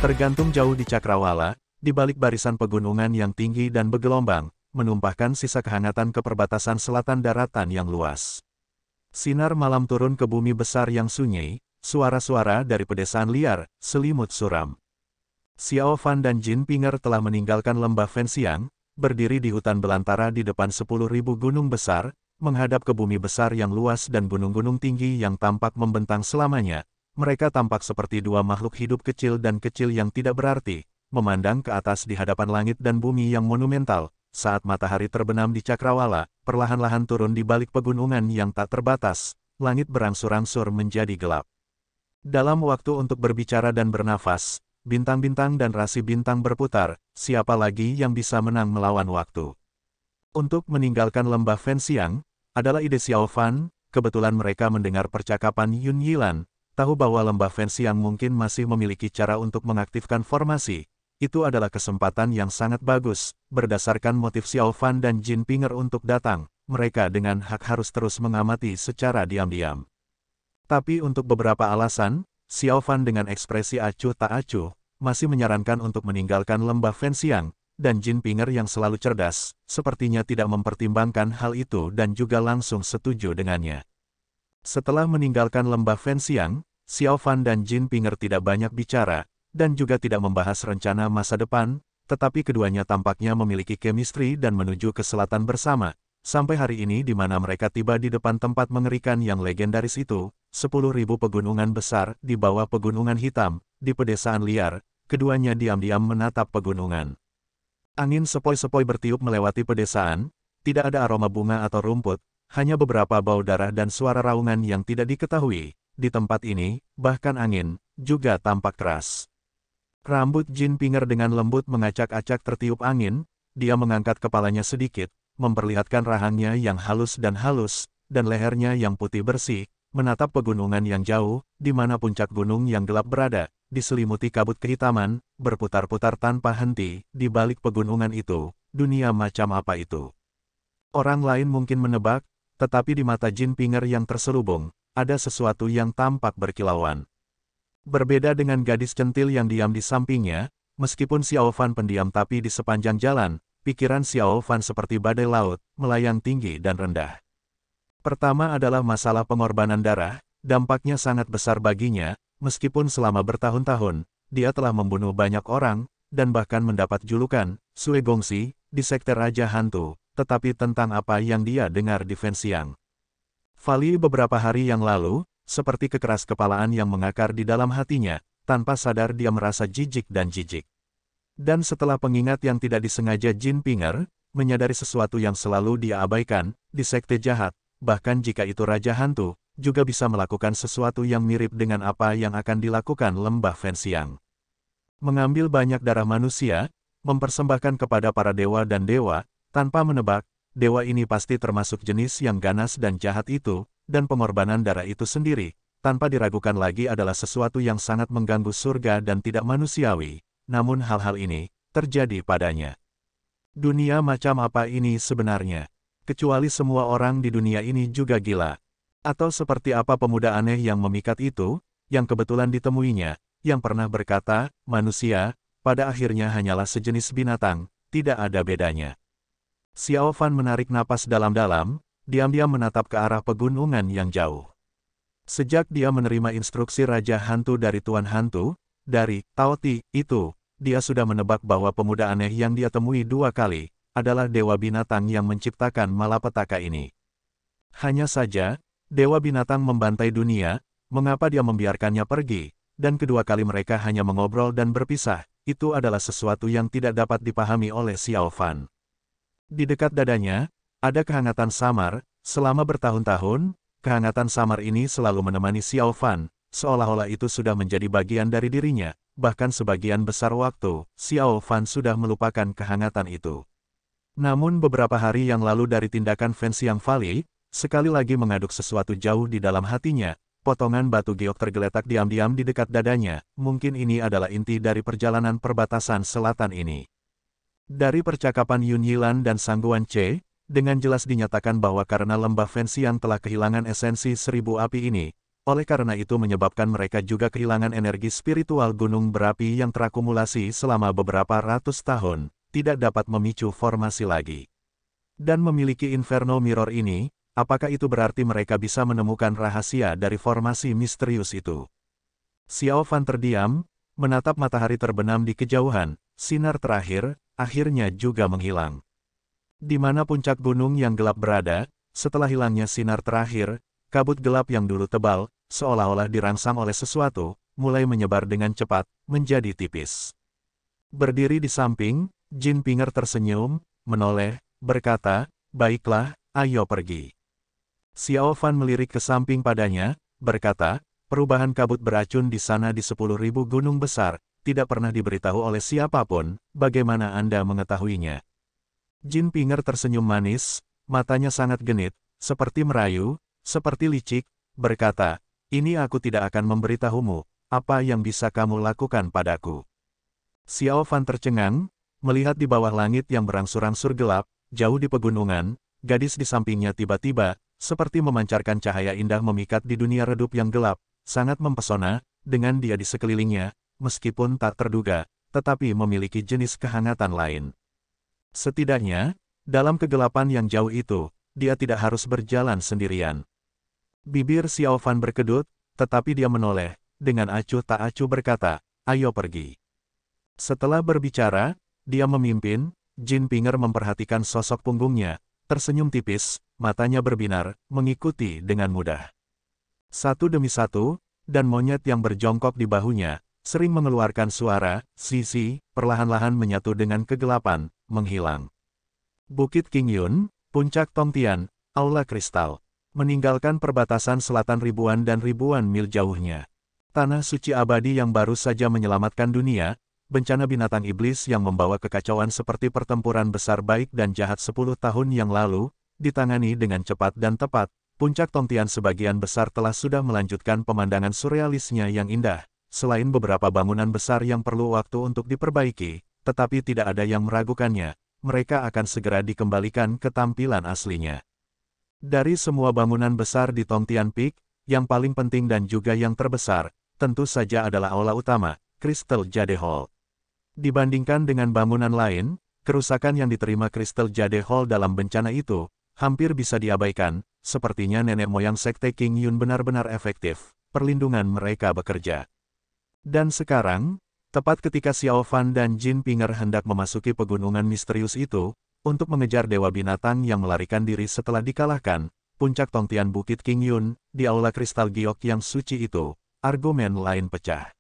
Tergantung jauh di cakrawala, di balik barisan pegunungan yang tinggi dan bergelombang, menumpahkan sisa kehangatan ke perbatasan selatan daratan yang luas. Sinar malam turun ke bumi besar yang sunyi, suara-suara dari pedesaan liar, selimut suram. Xiao Fan dan Jin Pinger telah meninggalkan lembah Fenxiang, berdiri di hutan belantara di depan 10.000 gunung besar, menghadap ke bumi besar yang luas dan gunung-gunung tinggi yang tampak membentang selamanya. Mereka tampak seperti dua makhluk hidup kecil dan kecil yang tidak berarti, memandang ke atas di hadapan langit dan bumi yang monumental. Saat matahari terbenam di cakrawala, perlahan-lahan turun di balik pegunungan yang tak terbatas, langit berangsur-angsur menjadi gelap. Dalam waktu untuk berbicara dan bernafas, bintang-bintang dan rasi bintang berputar, siapa lagi yang bisa menang melawan waktu? Untuk meninggalkan lembah Fenxiang, adalah ide Xiao Fan. Kebetulan mereka mendengar percakapan Yun Yilan, tahu bahwa lembah Fenxiang mungkin masih memiliki cara untuk mengaktifkan formasi. Itu adalah kesempatan yang sangat bagus, berdasarkan motif Xiao Fan dan Jin Pinger untuk datang, mereka dengan hak harus terus mengamati secara diam-diam. Tapi untuk beberapa alasan, Xiao Fan dengan ekspresi acuh tak acuh, masih menyarankan untuk meninggalkan lembah Fenxiang, dan Jin Pinger yang selalu cerdas, sepertinya tidak mempertimbangkan hal itu dan juga langsung setuju dengannya. Setelah meninggalkan lembah Fenxiang, Xiao Fan dan Jin Pinger tidak banyak bicara, dan juga tidak membahas rencana masa depan, tetapi keduanya tampaknya memiliki chemistry dan menuju ke selatan bersama. Sampai hari ini di mana mereka tiba di depan tempat mengerikan yang legendaris itu, 10.000 pegunungan besar di bawah pegunungan hitam, di pedesaan liar, keduanya diam-diam menatap pegunungan. Angin sepoi-sepoi bertiup melewati pedesaan, tidak ada aroma bunga atau rumput, hanya beberapa bau darah dan suara raungan yang tidak diketahui. Di tempat ini, bahkan angin, juga tampak keras. Rambut Jin Pinger dengan lembut mengacak-acak tertiup angin, dia mengangkat kepalanya sedikit, memperlihatkan rahangnya yang halus, dan lehernya yang putih bersih, menatap pegunungan yang jauh, di mana puncak gunung yang gelap berada, diselimuti kabut kehitaman, berputar-putar tanpa henti, di balik pegunungan itu, dunia macam apa itu? Orang lain mungkin menebak, tetapi di mata Jin Pinger yang terselubung, ada sesuatu yang tampak berkilauan. Berbeda dengan gadis centil yang diam di sampingnya, meskipun Xiao Fan pendiam tapi di sepanjang jalan, pikiran Xiao Fan seperti badai laut, melayang tinggi dan rendah. Pertama adalah masalah pengorbanan darah, dampaknya sangat besar baginya, meskipun selama bertahun-tahun, dia telah membunuh banyak orang, dan bahkan mendapat julukan, Sue Gongxi, di sekte Raja Hantu. Tetapi tentang apa yang dia dengar di Fenxiang Valley beberapa hari yang lalu, seperti kekeras kepalaan yang mengakar di dalam hatinya, tanpa sadar dia merasa jijik. Dan setelah pengingat yang tidak disengaja Jin Pinger, menyadari sesuatu yang selalu dia abaikan, di sekte jahat, bahkan jika itu Raja Hantu, juga bisa melakukan sesuatu yang mirip dengan apa yang akan dilakukan lembah Fenxiang. Mengambil banyak darah manusia, mempersembahkan kepada para dewa dan dewa, tanpa menebak, dewa ini pasti termasuk jenis yang ganas dan jahat itu, dan pengorbanan darah itu sendiri, tanpa diragukan lagi adalah sesuatu yang sangat mengganggu surga dan tidak manusiawi. Namun hal-hal ini, terjadi padanya. Dunia macam apa ini sebenarnya? Kecuali semua orang di dunia ini juga gila. Atau seperti apa pemuda aneh yang memikat itu, yang kebetulan ditemuinya, yang pernah berkata, manusia, pada akhirnya hanyalah sejenis binatang, tidak ada bedanya. Xiao Fan menarik napas dalam-dalam, diam-diam menatap ke arah pegunungan yang jauh. Sejak dia menerima instruksi Raja Hantu dari Tuan Hantu, dari Tao Ti itu, dia sudah menebak bahwa pemuda aneh yang dia temui 2 kali, adalah dewa binatang yang menciptakan malapetaka ini. Hanya saja, dewa binatang membantai dunia, mengapa dia membiarkannya pergi, dan kedua kali mereka hanya mengobrol dan berpisah, itu adalah sesuatu yang tidak dapat dipahami oleh Xiao Fan. Di dekat dadanya, ada kehangatan samar, selama bertahun-tahun, kehangatan samar ini selalu menemani Xiao Fan, seolah-olah itu sudah menjadi bagian dari dirinya, bahkan sebagian besar waktu, Xiao Fan sudah melupakan kehangatan itu. Namun beberapa hari yang lalu dari tindakan Fenxiang Valley, sekali lagi mengaduk sesuatu jauh di dalam hatinya, potongan batu giok tergeletak diam-diam di dekat dadanya, mungkin ini adalah inti dari perjalanan perbatasan selatan ini. Dari percakapan Yun Yilan dan Sangguan Che, dengan jelas dinyatakan bahwa karena lembah Fenxiang telah kehilangan esensi 1000 api ini, oleh karena itu menyebabkan mereka juga kehilangan energi spiritual gunung berapi yang terakumulasi selama beberapa ratus tahun, tidak dapat memicu formasi lagi. Dan memiliki Inferno Mirror ini, apakah itu berarti mereka bisa menemukan rahasia dari formasi misterius itu? Xiao Fan terdiam, menatap matahari terbenam di kejauhan, sinar terakhir, akhirnya juga menghilang. Di mana puncak gunung yang gelap berada, setelah hilangnya sinar terakhir, kabut gelap yang dulu tebal, seolah-olah dirangsang oleh sesuatu, mulai menyebar dengan cepat, menjadi tipis. Berdiri di samping, Jin Pinger tersenyum, menoleh, berkata, "Baiklah, ayo pergi." Xiao Fan melirik ke samping padanya, berkata, "Perubahan kabut beracun di sana di 10.000 gunung besar, tidak pernah diberitahu oleh siapapun, bagaimana Anda mengetahuinya?" Jin Pinger tersenyum manis, matanya sangat genit, seperti merayu, seperti licik, berkata, "Ini aku tidak akan memberitahumu, apa yang bisa kamu lakukan padaku." Xiao Fan tercengang, melihat di bawah langit yang berangsur-angsur gelap, jauh di pegunungan, gadis di sampingnya tiba-tiba, seperti memancarkan cahaya indah memikat di dunia redup yang gelap, sangat mempesona, dengan dia di sekelilingnya, meskipun tak terduga, tetapi memiliki jenis kehangatan lain. Setidaknya, dalam kegelapan yang jauh itu, dia tidak harus berjalan sendirian. Bibir Xiao Fan berkedut, tetapi dia menoleh, dengan acuh tak acuh berkata, "Ayo pergi." Setelah berbicara, dia memimpin, Jin Pinger memperhatikan sosok punggungnya, tersenyum tipis, matanya berbinar, mengikuti dengan mudah. Satu demi satu, dan monyet yang berjongkok di bahunya, sering mengeluarkan suara, "Sisi," perlahan-lahan menyatu dengan kegelapan, menghilang. Bukit Qingyun, Puncak Tongtian, Aula Kristal, meninggalkan perbatasan selatan ribuan dan ribuan mil jauhnya. Tanah suci abadi yang baru saja menyelamatkan dunia, bencana binatang iblis yang membawa kekacauan seperti pertempuran besar baik dan jahat 10 tahun yang lalu, ditangani dengan cepat dan tepat. Puncak Tongtian sebagian besar telah sudah melanjutkan pemandangan surrealisnya yang indah, selain beberapa bangunan besar yang perlu waktu untuk diperbaiki, tetapi tidak ada yang meragukannya, mereka akan segera dikembalikan ke tampilan aslinya. Dari semua bangunan besar di Tongtian Peak, yang paling penting dan juga yang terbesar, tentu saja adalah aula utama, Crystal Jade Hall. Dibandingkan dengan bangunan lain, kerusakan yang diterima Crystal Jade Hall dalam bencana itu, hampir bisa diabaikan. Sepertinya nenek moyang Sekte Qingyun benar-benar efektif, perlindungan mereka bekerja. Dan sekarang, tepat ketika Xiao Fan dan Jin Pinger hendak memasuki pegunungan misterius itu, untuk mengejar dewa binatang yang melarikan diri setelah dikalahkan, puncak Tongtian Bukit Qingyun, di aula kristal giok yang suci itu, argumen lain pecah.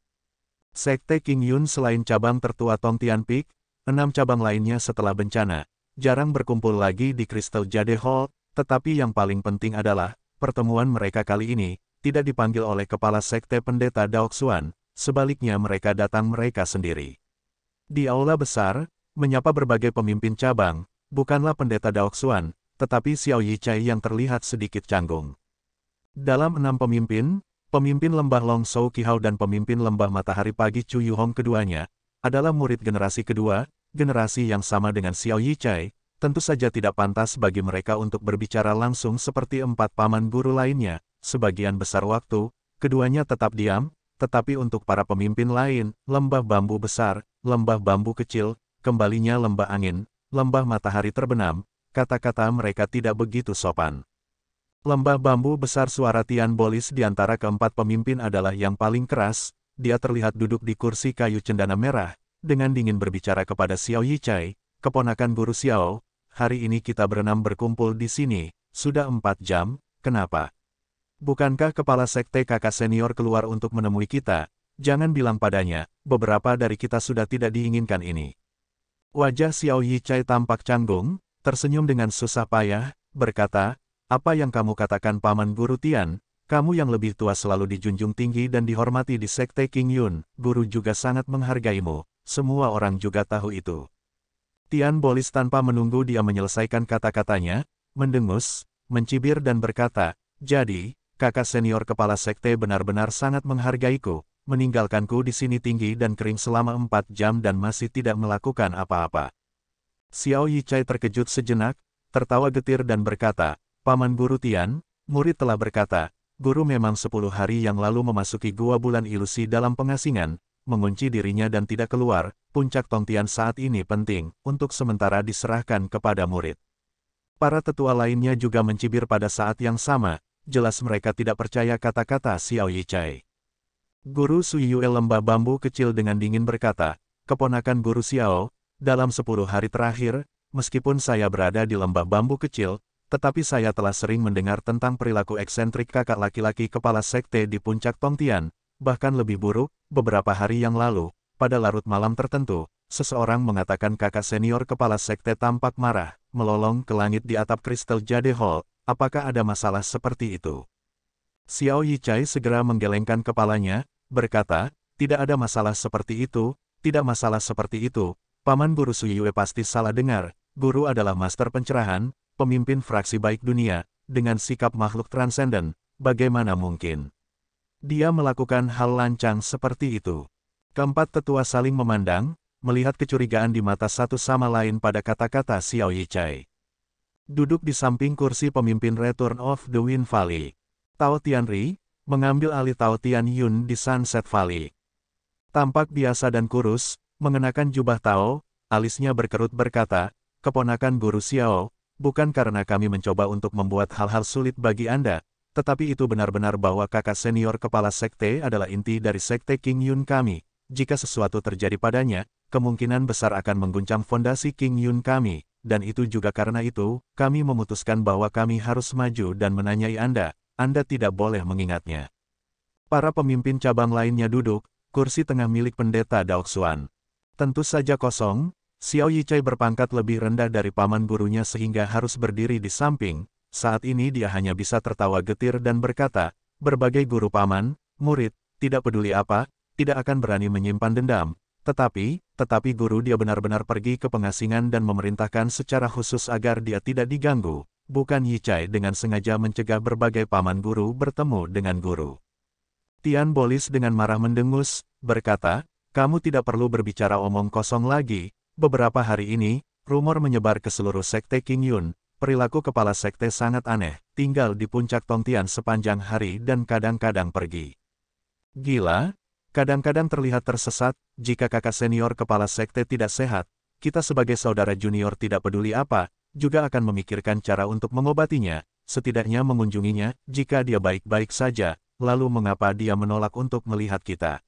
Sekte Qingyun selain cabang tertua Tongtian Peak, 6 cabang lainnya setelah bencana, jarang berkumpul lagi di Crystal Jade Hall. Tetapi yang paling penting adalah, pertemuan mereka kali ini, tidak dipanggil oleh kepala sekte pendeta Daoxuan, sebaliknya mereka datang mereka sendiri. Di aula besar, menyapa berbagai pemimpin cabang, bukanlah pendeta Daoxuan, tetapi Xiao Yichai yang terlihat sedikit canggung. Dalam 6 pemimpin, pemimpin lembah Long Shou Qihao dan pemimpin lembah matahari pagi Chu Yuhong keduanya, adalah murid generasi kedua, generasi yang sama dengan Xiao Yichai. Tentu saja tidak pantas bagi mereka untuk berbicara langsung seperti 4 paman guru lainnya. Sebagian besar waktu, keduanya tetap diam, tetapi untuk para pemimpin lain, lembah bambu besar, lembah bambu kecil, kembalinya lembah angin, lembah matahari terbenam, kata-kata mereka tidak begitu sopan. Lembah bambu besar suara Tian Bolis di antara keempat pemimpin adalah yang paling keras, dia terlihat duduk di kursi kayu cendana merah, dengan dingin berbicara kepada Xiao Yichai, keponakan guru Xiao. "Hari ini kita berenam berkumpul di sini, sudah 4 jam, kenapa? Bukankah kepala sekte kakak senior keluar untuk menemui kita? Jangan bilang padanya, beberapa dari kita sudah tidak diinginkan ini." Wajah Xiao Yichai tampak canggung, tersenyum dengan susah payah, berkata, "Apa yang kamu katakan Paman Guru Tian, kamu yang lebih tua selalu dijunjung tinggi dan dihormati di sekte Qingyun, guru juga sangat menghargaimu, semua orang juga tahu itu." Tian Bolis tanpa menunggu dia menyelesaikan kata-katanya, mendengus, mencibir dan berkata, "Jadi, kakak senior kepala sekte benar-benar sangat menghargaiku, meninggalkanku di sini tinggi dan kering selama 4 jam dan masih tidak melakukan apa-apa." Xiao Yichai terkejut sejenak, tertawa getir dan berkata, "Paman Guru Tian, murid telah berkata, guru memang 10 hari yang lalu memasuki gua bulan ilusi dalam pengasingan, mengunci dirinya dan tidak keluar. Puncak Tongtian saat ini penting, untuk sementara diserahkan kepada murid. Para tetua lainnya juga mencibir pada saat yang sama, jelas mereka tidak percaya kata-kata Xiao Yichai. Guru Suyue lembah bambu kecil dengan dingin berkata, keponakan Guru Xiao, dalam 10 hari terakhir, meskipun saya berada di lembah bambu kecil, tetapi saya telah sering mendengar tentang perilaku eksentrik kakak laki-laki kepala sekte di puncak Tongtian. Bahkan lebih buruk, beberapa hari yang lalu, pada larut malam tertentu, seseorang mengatakan kakak senior kepala sekte tampak marah, melolong ke langit di atap Crystal Jade Hall. Apakah ada masalah seperti itu? Xiao Yichai segera menggelengkan kepalanya, berkata, tidak ada masalah seperti itu, tidak masalah seperti itu. Paman Guru Suyue pasti salah dengar. Guru adalah master pencerahan, pemimpin fraksi baik dunia, dengan sikap makhluk transenden. Bagaimana mungkin dia melakukan hal lancang seperti itu? Keempat tetua saling memandang, melihat kecurigaan di mata satu sama lain pada kata-kata Xiao Yichai. Duduk di samping kursi pemimpin Return of the Wind Valley, Tao Tianri mengambil alih Tao Tian Yun di Sunset Valley. Tampak biasa dan kurus, mengenakan jubah Tao, alisnya berkerut berkata, keponakan Guru Xiao, bukan karena kami mencoba untuk membuat hal-hal sulit bagi Anda, tetapi itu benar-benar bahwa kakak senior kepala sekte adalah inti dari sekte King Yun kami. Jika sesuatu terjadi padanya, kemungkinan besar akan mengguncang fondasi King Yun kami, dan itu juga karena itu, kami memutuskan bahwa kami harus maju dan menanyai Anda. Anda tidak boleh mengingatnya. Para pemimpin cabang lainnya duduk, kursi tengah milik pendeta Daoxuan tentu saja kosong. Xiao Yichai berpangkat lebih rendah dari paman gurunya sehingga harus berdiri di samping. Saat ini dia hanya bisa tertawa getir dan berkata, berbagai guru paman, murid, tidak peduli apa, tidak akan berani menyimpan dendam. Tetapi guru dia benar-benar pergi ke pengasingan dan memerintahkan secara khusus agar dia tidak diganggu. Bukan Yichai dengan sengaja mencegah berbagai paman guru bertemu dengan guru. Tian Bolis dengan marah mendengus, berkata, kamu tidak perlu berbicara omong kosong lagi. Beberapa hari ini, rumor menyebar ke seluruh sekte King Yun. Perilaku kepala sekte sangat aneh, tinggal di puncak Tongtian sepanjang hari dan kadang-kadang pergi. Gila, kadang-kadang terlihat tersesat. Jika kakak senior kepala sekte tidak sehat, kita sebagai saudara junior tidak peduli apa, juga akan memikirkan cara untuk mengobatinya, setidaknya mengunjunginya, jika dia baik-baik saja, lalu mengapa dia menolak untuk melihat kita?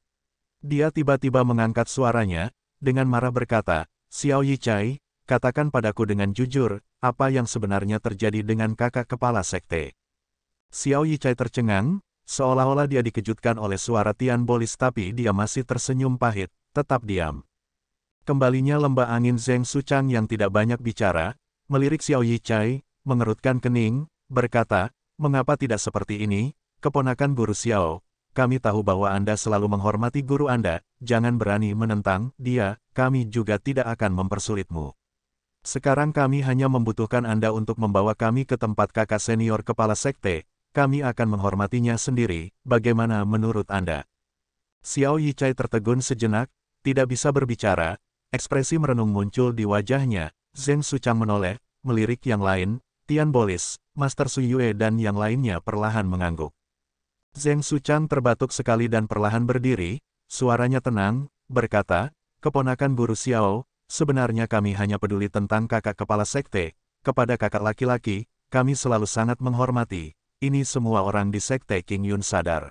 Dia tiba-tiba mengangkat suaranya, dengan marah berkata, Xiao Yichai, katakan padaku dengan jujur, apa yang sebenarnya terjadi dengan kakak kepala sekte. Xiao Yichai tercengang, seolah-olah dia dikejutkan oleh suara Tian Bolis tapi dia masih tersenyum pahit, tetap diam. Kembalinya lembah angin Zheng Suchang yang tidak banyak bicara, melirik Xiao Yichai, mengerutkan kening, berkata, mengapa tidak seperti ini, keponakan Guru Xiao? Kami tahu bahwa Anda selalu menghormati guru Anda, jangan berani menentang dia, kami juga tidak akan mempersulitmu. Sekarang kami hanya membutuhkan Anda untuk membawa kami ke tempat kakak senior kepala sekte, kami akan menghormatinya sendiri, bagaimana menurut Anda? Xiao Yichai tertegun sejenak, tidak bisa berbicara, ekspresi merenung muncul di wajahnya, Zheng Suchang menoleh, melirik yang lain, Tian Bolis, Master Suyue dan yang lainnya perlahan mengangguk. Zheng Suchang terbatuk sekali dan perlahan berdiri, suaranya tenang, berkata, keponakan Guru Xiao, sebenarnya kami hanya peduli tentang kakak kepala sekte, kepada kakak laki-laki, kami selalu sangat menghormati, ini semua orang di sekte King Yun sadar.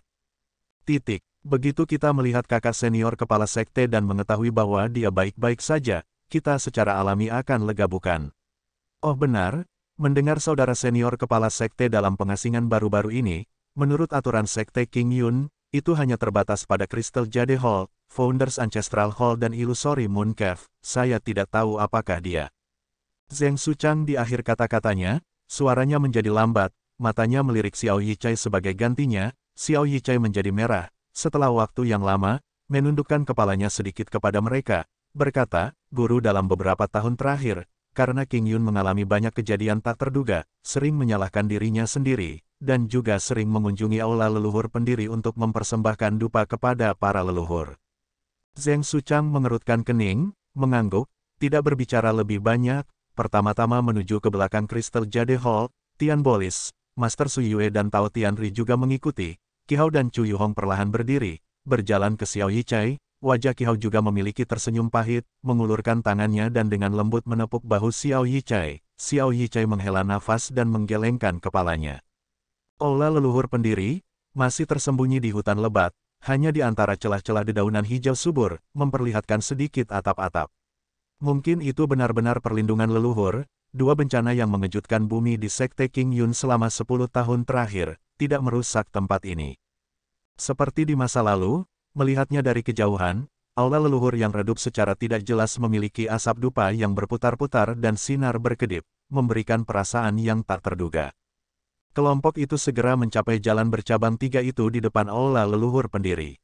Titik. Begitu kita melihat kakak senior kepala sekte dan mengetahui bahwa dia baik-baik saja, kita secara alami akan lega bukan? Oh benar, mendengar saudara senior kepala sekte dalam pengasingan baru-baru ini, menurut aturan sekte King Yun, itu hanya terbatas pada Crystal Jade Hall, Founders Ancestral Hall dan Illusory Moon Cave, saya tidak tahu apakah dia. Zheng Suchang di akhir kata-katanya, suaranya menjadi lambat, matanya melirik Xiao Yichai sebagai gantinya, Xiao Yichai menjadi merah, setelah waktu yang lama, menundukkan kepalanya sedikit kepada mereka, berkata, guru dalam beberapa tahun terakhir, karena King Yun mengalami banyak kejadian tak terduga, sering menyalahkan dirinya sendiri, dan juga sering mengunjungi aula leluhur pendiri untuk mempersembahkan dupa kepada para leluhur. Zheng Suchang mengerutkan kening, mengangguk, tidak berbicara lebih banyak, pertama-tama menuju ke belakang Crystal Jade Hall, Tian Bolis, Master Su Yue dan Tao Tianri juga mengikuti. Qi Hao dan Chu Yuhong perlahan berdiri, berjalan ke Xiao Yichai. Wajah Qi Hao juga memiliki tersenyum pahit, mengulurkan tangannya dan dengan lembut menepuk bahu Xiao Yichai. Xiao Yichai menghela nafas dan menggelengkan kepalanya. Aula leluhur pendiri, masih tersembunyi di hutan lebat, hanya di antara celah-celah dedaunan hijau subur, memperlihatkan sedikit atap-atap. Mungkin itu benar-benar perlindungan leluhur, dua bencana yang mengejutkan bumi di Sekte King Yun selama 10 tahun terakhir, tidak merusak tempat ini. Seperti di masa lalu, melihatnya dari kejauhan, aula leluhur yang redup secara tidak jelas memiliki asap dupa yang berputar-putar dan sinar berkedip, memberikan perasaan yang tak terduga. Kelompok itu segera mencapai jalan bercabang 3 itu di depan aula leluhur pendiri.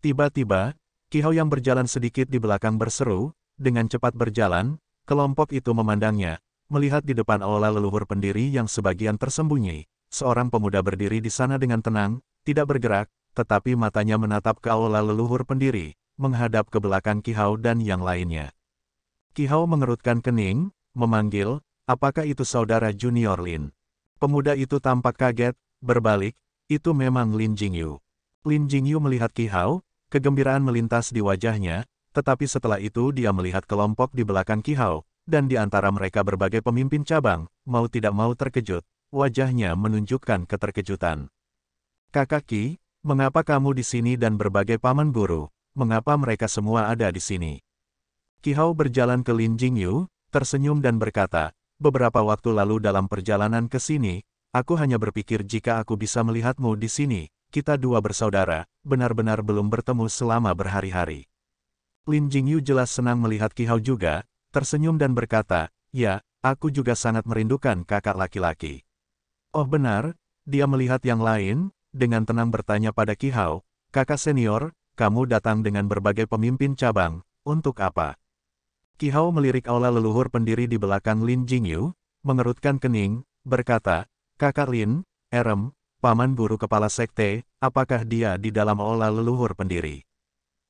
Tiba-tiba, Qi Hao yang berjalan sedikit di belakang berseru, dengan cepat berjalan, kelompok itu memandangnya, melihat di depan aula leluhur pendiri yang sebagian tersembunyi, seorang pemuda berdiri di sana dengan tenang, tidak bergerak, tetapi matanya menatap ke aula leluhur pendiri, menghadap ke belakang Qi Hao dan yang lainnya. Qi Hao mengerutkan kening, memanggil, apakah itu saudara junior Lin? Pemuda itu tampak kaget, berbalik, itu memang Lin Jingyu. Lin Jingyu melihat Qi Hao, kegembiraan melintas di wajahnya, tetapi setelah itu dia melihat kelompok di belakang Qi Hao, dan di antara mereka berbagai pemimpin cabang, mau tidak mau terkejut, wajahnya menunjukkan keterkejutan. Kakak Qi, mengapa kamu di sini dan berbagai paman guru, mengapa mereka semua ada di sini? Qi Hao berjalan ke Lin Jingyu, tersenyum dan berkata, beberapa waktu lalu dalam perjalanan ke sini, aku hanya berpikir jika aku bisa melihatmu di sini, kita dua bersaudara, benar-benar belum bertemu selama berhari-hari. Lin Jingyu jelas senang melihat Qi Hao juga, tersenyum dan berkata, ya, aku juga sangat merindukan kakak laki-laki. Oh benar, dia melihat yang lain, dengan tenang bertanya pada Qi Hao, kakak senior, kamu datang dengan berbagai pemimpin cabang, untuk apa? Qi Hao melirik aula leluhur pendiri di belakang Lin Jingyu, mengerutkan kening, berkata, kakak Lin, Erem, paman guru kepala sekte, apakah dia di dalam aula leluhur pendiri?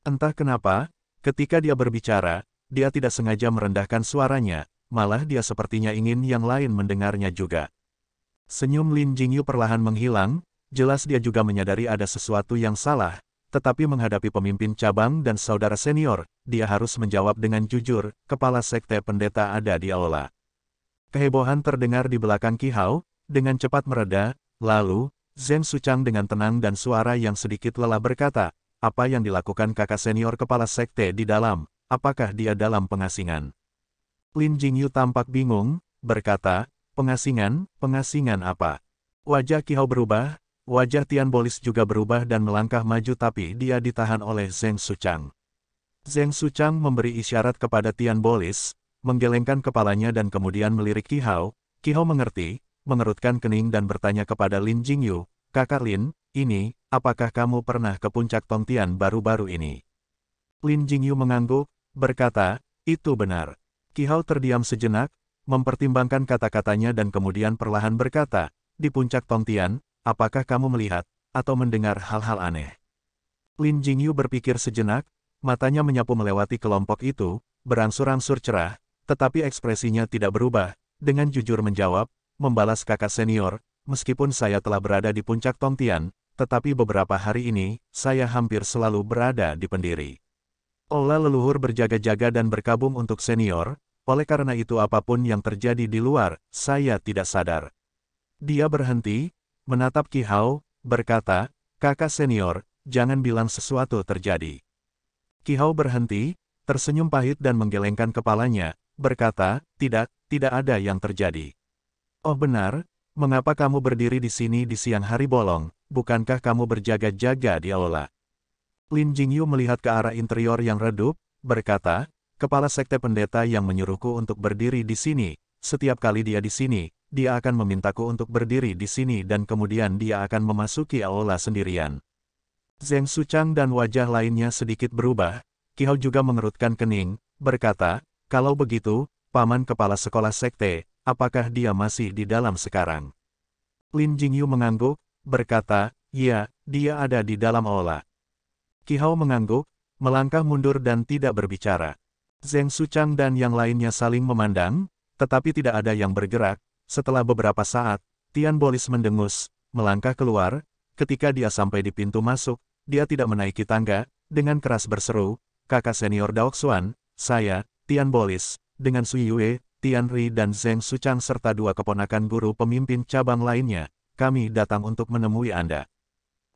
Entah kenapa, ketika dia berbicara, dia tidak sengaja merendahkan suaranya, malah dia sepertinya ingin yang lain mendengarnya juga. Senyum Lin Jingyu perlahan menghilang, jelas dia juga menyadari ada sesuatu yang salah, tetapi menghadapi pemimpin cabang dan saudara senior, dia harus menjawab dengan jujur, kepala sekte pendeta ada di aula. Kehebohan terdengar di belakang Qi Hao, dengan cepat mereda, lalu, Zheng Suchang dengan tenang dan suara yang sedikit lelah berkata, apa yang dilakukan kakak senior kepala sekte di dalam, apakah dia dalam pengasingan? Lin Jingyu tampak bingung, berkata, pengasingan apa? Wajah Qi Hao berubah, wajah Tian Bolis juga berubah dan melangkah maju tapi dia ditahan oleh Zheng Suchang. Zheng Suchang memberi isyarat kepada Tian Bolis, menggelengkan kepalanya dan kemudian melirik Qi Hao. Qi Hao mengerti, mengerutkan kening dan bertanya kepada Lin Jingyu, kakak Lin, ini, apakah kamu pernah ke puncak Tongtian baru-baru ini? Lin Jingyu mengangguk, berkata, itu benar. Qi Hao terdiam sejenak, mempertimbangkan kata-katanya dan kemudian perlahan berkata, di puncak Tongtian, apakah kamu melihat, atau mendengar hal-hal aneh? Lin Jingyu berpikir sejenak, matanya menyapu melewati kelompok itu, berangsur-angsur cerah, tetapi ekspresinya tidak berubah, dengan jujur menjawab, membalas kakak senior, meskipun saya telah berada di puncak Tongtian, tetapi beberapa hari ini, saya hampir selalu berada di pendiri. Aula leluhur berjaga-jaga dan berkabung untuk senior, oleh karena itu apapun yang terjadi di luar, saya tidak sadar. Dia berhenti, menatap Qi Hao, berkata, kakak senior, jangan bilang sesuatu terjadi. Qi Hao berhenti, tersenyum pahit dan menggelengkan kepalanya, berkata, tidak ada yang terjadi. Oh benar, mengapa kamu berdiri di sini di siang hari bolong, bukankah kamu berjaga-jaga di aula? Lin Jingyu melihat ke arah interior yang redup, berkata, kepala sekte pendeta yang menyuruhku untuk berdiri di sini, setiap kali dia di sini, dia akan memintaku untuk berdiri di sini dan kemudian dia akan memasuki aula sendirian. Zheng Suchang dan wajah lainnya sedikit berubah, Qi Hao juga mengerutkan kening, berkata, kalau begitu, paman kepala sekolah sekte, apakah dia masih di dalam sekarang? Lin Jingyu mengangguk, berkata, ya, dia ada di dalam aula. Qi Hao mengangguk, melangkah mundur dan tidak berbicara. Zheng Suchang dan yang lainnya saling memandang, tetapi tidak ada yang bergerak. Setelah beberapa saat, Tian Bolis mendengus, melangkah keluar. Ketika dia sampai di pintu masuk, dia tidak menaiki tangga, dengan keras berseru, "Kakak senior Daoxuan, saya, Tian Bolis, dengan Sui Yue, Tian Ri dan Zheng Suchang serta dua keponakan guru pemimpin cabang lainnya, kami datang untuk menemui Anda.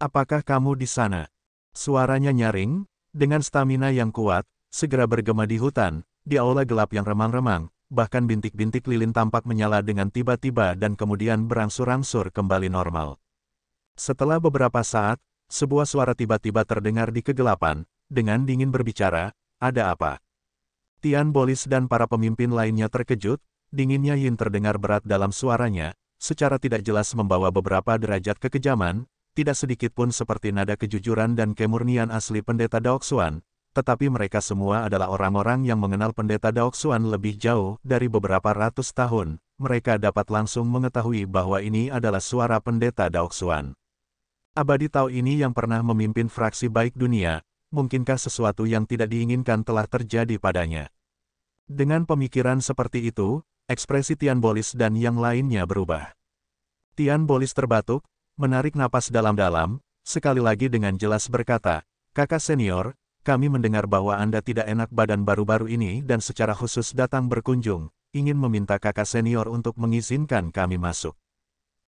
Apakah kamu di sana?" Suaranya nyaring, dengan stamina yang kuat, segera bergema di hutan, di aula gelap yang remang-remang, bahkan bintik-bintik lilin tampak menyala dengan tiba-tiba dan kemudian berangsur-angsur kembali normal. Setelah beberapa saat, sebuah suara tiba-tiba terdengar di kegelapan, dengan dingin berbicara, "Ada apa?" Tian Bolis dan para pemimpin lainnya terkejut, dinginnya Yin terdengar berat dalam suaranya, secara tidak jelas membawa beberapa derajat kekejaman, tidak sedikit pun seperti nada kejujuran dan kemurnian asli Pendeta Daoxuan, tetapi mereka semua adalah orang-orang yang mengenal Pendeta Daoxuan lebih jauh dari beberapa ratus tahun, mereka dapat langsung mengetahui bahwa ini adalah suara Pendeta Daoxuan. Abadi Tao ini yang pernah memimpin fraksi baik dunia, mungkinkah sesuatu yang tidak diinginkan telah terjadi padanya? Dengan pemikiran seperti itu, ekspresi Tian Bolis dan yang lainnya berubah. Tian Bolis terbatuk, menarik napas dalam-dalam, sekali lagi dengan jelas berkata, "Kakak senior, kami mendengar bahwa Anda tidak enak badan baru-baru ini dan secara khusus datang berkunjung, ingin meminta kakak senior untuk mengizinkan kami masuk."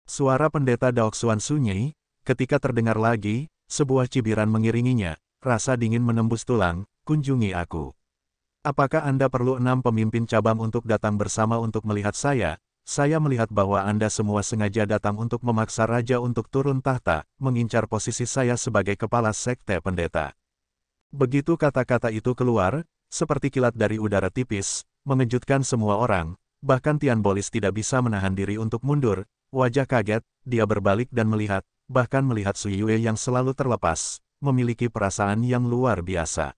Suara Pendeta Daoxuan sunyi. Ketika terdengar lagi, sebuah cibiran mengiringinya, rasa dingin menembus tulang, "Kunjungi aku. Apakah Anda perlu 6 pemimpin cabang untuk datang bersama untuk melihat saya? Saya melihat bahwa Anda semua sengaja datang untuk memaksa raja untuk turun tahta, mengincar posisi saya sebagai kepala sekte pendeta." Begitu kata-kata itu keluar, seperti kilat dari udara tipis, mengejutkan semua orang, bahkan Tian Bolis tidak bisa menahan diri untuk mundur, wajah kaget, dia berbalik dan melihat, bahkan melihat Sui Yue yang selalu terlepas, memiliki perasaan yang luar biasa.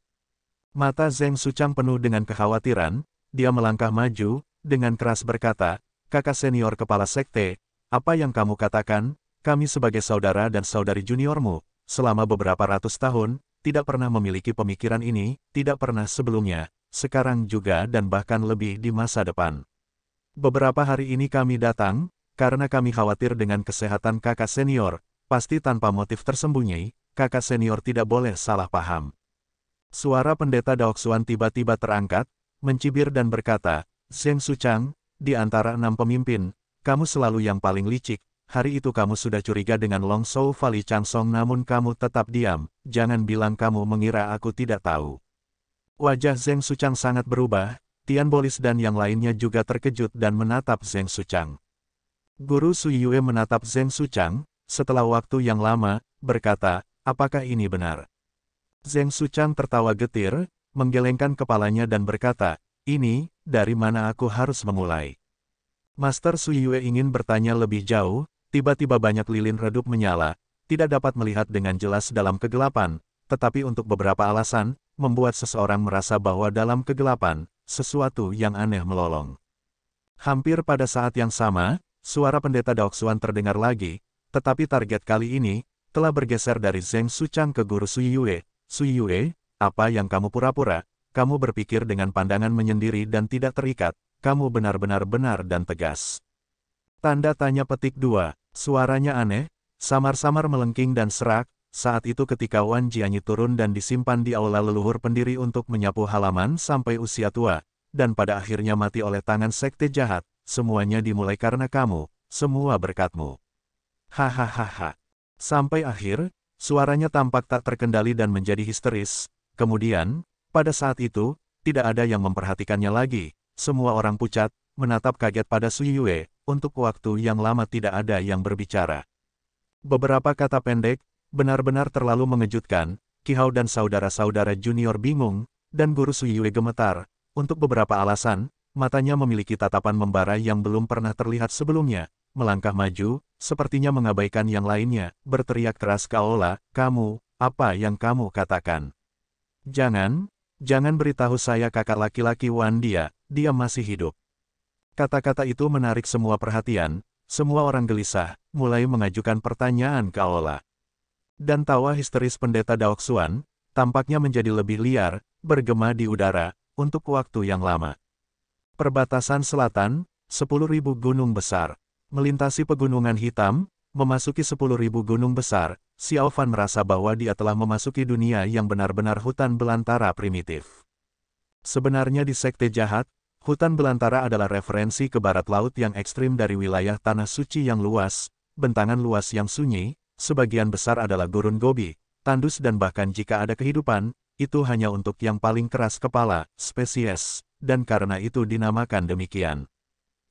Mata Zheng Suchang penuh dengan kekhawatiran, dia melangkah maju, dengan keras berkata, "Kakak senior kepala sekte, apa yang kamu katakan, kami sebagai saudara dan saudari juniormu, selama beberapa ratus tahun, tidak pernah memiliki pemikiran ini, tidak pernah sebelumnya, sekarang juga dan bahkan lebih di masa depan. Beberapa hari ini kami datang, karena kami khawatir dengan kesehatan kakak senior, pasti tanpa motif tersembunyi, kakak senior tidak boleh salah paham." Suara Pendeta Daoxuan tiba-tiba terangkat, mencibir dan berkata, "Zheng Suchang, di antara 6 pemimpin, kamu selalu yang paling licik, hari itu kamu sudah curiga dengan Long Shou Fali Changsong namun kamu tetap diam, jangan bilang kamu mengira aku tidak tahu." Wajah Zheng Suchang sangat berubah, Tian Bolis dan yang lainnya juga terkejut dan menatap Zheng Suchang. Guru Sui Yue menatap Zheng Suchang, setelah waktu yang lama, berkata, "Apakah ini benar?" Zheng Suchang tertawa getir, menggelengkan kepalanya dan berkata, "Ini, dari mana aku harus memulai?" Master Sui Yue ingin bertanya lebih jauh, tiba-tiba banyak lilin redup menyala, tidak dapat melihat dengan jelas dalam kegelapan, tetapi untuk beberapa alasan, membuat seseorang merasa bahwa dalam kegelapan, sesuatu yang aneh melolong. Hampir pada saat yang sama, suara Pendeta Daoxuan terdengar lagi, tetapi target kali ini, telah bergeser dari Zheng Suchang ke guru Sui Yue. "Sui Yue, apa yang kamu pura-pura? Kamu berpikir dengan pandangan menyendiri dan tidak terikat, kamu benar-benar benar dan tegas." Tanda tanya petik 2, suaranya aneh, samar-samar melengking dan serak, saat itu ketika Wan Jianyi turun dan disimpan di aula leluhur pendiri untuk menyapu halaman sampai usia tua, dan pada akhirnya mati oleh tangan sekte jahat, semuanya dimulai karena kamu, semua berkatmu. Hahaha. Sampai akhir, suaranya tampak tak terkendali dan menjadi histeris. Kemudian, pada saat itu, tidak ada yang memperhatikannya lagi. Semua orang pucat, menatap kaget pada Sui Yue, untuk waktu yang lama tidak ada yang berbicara. Beberapa kata pendek, benar-benar terlalu mengejutkan, Qi Hao dan saudara-saudara junior bingung, dan guru Sui Yue gemetar. Untuk beberapa alasan, matanya memiliki tatapan membara yang belum pernah terlihat sebelumnya. Melangkah maju, sepertinya mengabaikan yang lainnya, berteriak keras ke aula, "Kamu, apa yang kamu katakan? Jangan beritahu saya kakak laki-laki Wan dia masih hidup." Kata-kata itu menarik semua perhatian, semua orang gelisah, mulai mengajukan pertanyaan ke aula. Dan tawa histeris Pendeta Daoxuan, tampaknya menjadi lebih liar, bergema di udara, untuk waktu yang lama. Perbatasan selatan, 10.000 gunung besar. Melintasi pegunungan hitam, memasuki 10.000 gunung besar, Xiao Fan merasa bahwa dia telah memasuki dunia yang benar-benar hutan belantara primitif. Sebenarnya di Sekte Jahat, hutan belantara adalah referensi ke barat laut yang ekstrim dari wilayah tanah suci yang luas, bentangan luas yang sunyi, sebagian besar adalah gurun gobi, tandus dan bahkan jika ada kehidupan, itu hanya untuk yang paling keras kepala, spesies, dan karena itu dinamakan demikian.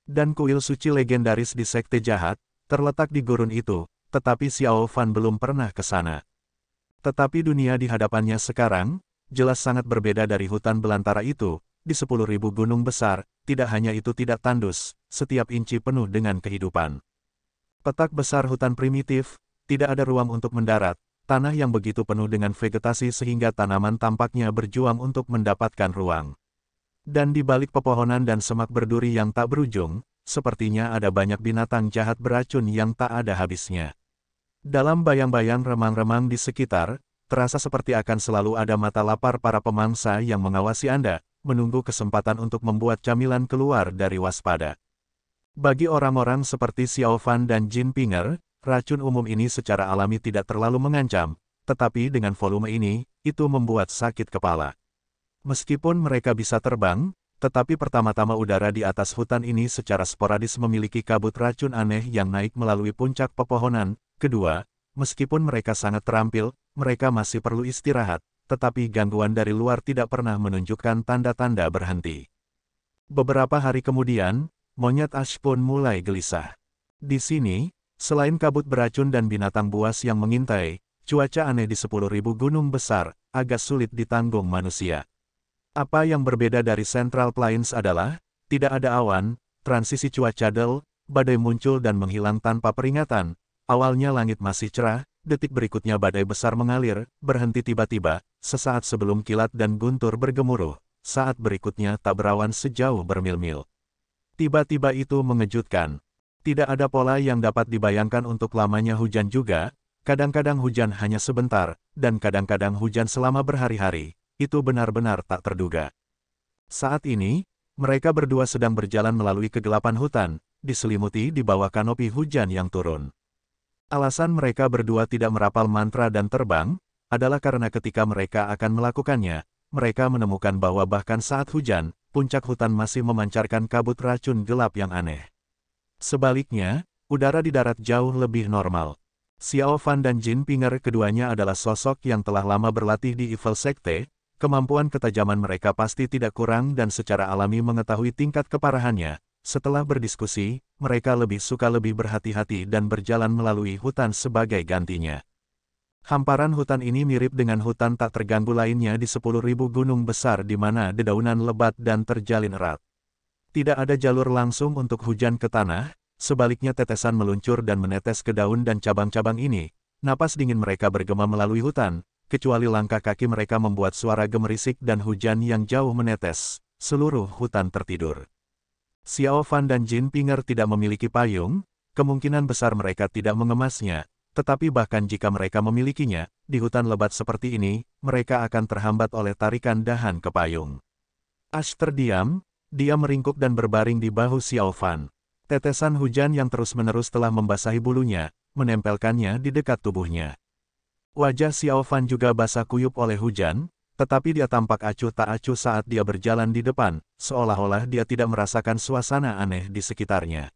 Dan kuil suci legendaris di Sekte Jahat, terletak di gurun itu, tetapi Xiao Fan belum pernah ke sana. Tetapi dunia di hadapannya sekarang, jelas sangat berbeda dari hutan belantara itu, di 10.000 gunung besar, tidak hanya itu tidak tandus, setiap inci penuh dengan kehidupan. Petak besar hutan primitif, tidak ada ruang untuk mendarat, tanah yang begitu penuh dengan vegetasi sehingga tanaman tampaknya berjuang untuk mendapatkan ruang. Dan di balik pepohonan dan semak berduri yang tak berujung, sepertinya ada banyak binatang jahat beracun yang tak ada habisnya. Dalam bayang-bayang remang-remang di sekitar, terasa seperti akan selalu ada mata lapar para pemangsa yang mengawasi Anda, menunggu kesempatan untuk membuat camilan keluar dari waspada. Bagi orang-orang seperti Xiao Fan dan Jin Pinger, racun umum ini secara alami tidak terlalu mengancam, tetapi dengan volume ini, itu membuat sakit kepala. Meskipun mereka bisa terbang, tetapi pertama-tama udara di atas hutan ini secara sporadis memiliki kabut racun aneh yang naik melalui puncak pepohonan. Kedua, meskipun mereka sangat terampil, mereka masih perlu istirahat, tetapi gangguan dari luar tidak pernah menunjukkan tanda-tanda berhenti. Beberapa hari kemudian, monyet Ash pun mulai gelisah. Di sini, selain kabut beracun dan binatang buas yang mengintai, cuaca aneh di 10.000 gunung besar, agak sulit ditanggung manusia. Apa yang berbeda dari Central Plains adalah, tidak ada awan, transisi cuaca del, badai muncul dan menghilang tanpa peringatan, awalnya langit masih cerah, detik berikutnya badai besar mengalir, berhenti tiba-tiba, sesaat sebelum kilat dan guntur bergemuruh, saat berikutnya tak berawan sejauh bermil-mil. Tiba-tiba itu mengejutkan. Tidak ada pola yang dapat dibayangkan untuk lamanya hujan juga, kadang-kadang hujan hanya sebentar, dan kadang-kadang hujan selama berhari-hari. Itu benar-benar tak terduga. Saat ini, mereka berdua sedang berjalan melalui kegelapan hutan, diselimuti di bawah kanopi hujan yang turun. Alasan mereka berdua tidak merapal mantra dan terbang, adalah karena ketika mereka akan melakukannya, mereka menemukan bahwa bahkan saat hujan, puncak hutan masih memancarkan kabut racun gelap yang aneh. Sebaliknya, udara di darat jauh lebih normal. Xiao Fan dan Jin Pinger keduanya adalah sosok yang telah lama berlatih di Evil Sekte. Kemampuan ketajaman mereka pasti tidak kurang dan secara alami mengetahui tingkat keparahannya. Setelah berdiskusi, mereka lebih suka lebih berhati-hati dan berjalan melalui hutan sebagai gantinya. Hamparan hutan ini mirip dengan hutan tak terganggu lainnya di 10.000 gunung besar di mana dedaunan lebat dan terjalin erat. Tidak ada jalur langsung untuk hujan ke tanah, sebaliknya tetesan meluncur dan menetes ke daun dan cabang-cabang ini. Napas dingin mereka bergema melalui hutan. Kecuali langkah kaki mereka membuat suara gemerisik dan hujan yang jauh menetes, seluruh hutan tertidur. Xiao Fan dan Jin Pinger tidak memiliki payung, kemungkinan besar mereka tidak mengemasnya, tetapi bahkan jika mereka memilikinya, di hutan lebat seperti ini, mereka akan terhambat oleh tarikan dahan ke payung. Ash terdiam, dia meringkuk dan berbaring di bahu Xiao Fan. Tetesan hujan yang terus-menerus telah membasahi bulunya, menempelkannya di dekat tubuhnya. Wajah Xiao Fan juga basah kuyup oleh hujan, tetapi dia tampak acuh tak acuh saat dia berjalan di depan, seolah-olah dia tidak merasakan suasana aneh di sekitarnya.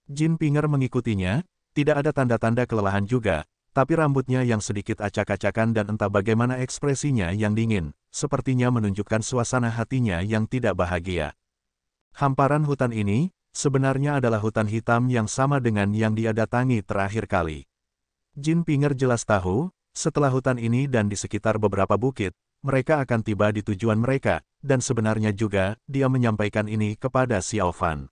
Jin Pinger mengikutinya, tidak ada tanda-tanda kelelahan juga, tapi rambutnya yang sedikit acak-acakan dan entah bagaimana ekspresinya yang dingin, sepertinya menunjukkan suasana hatinya yang tidak bahagia. Hamparan hutan ini, sebenarnya adalah hutan hitam yang sama dengan yang dia datangi terakhir kali. Jin Pinger jelas tahu, setelah hutan ini dan di sekitar beberapa bukit, mereka akan tiba di tujuan mereka, dan sebenarnya juga, dia menyampaikan ini kepada Xiao Fan.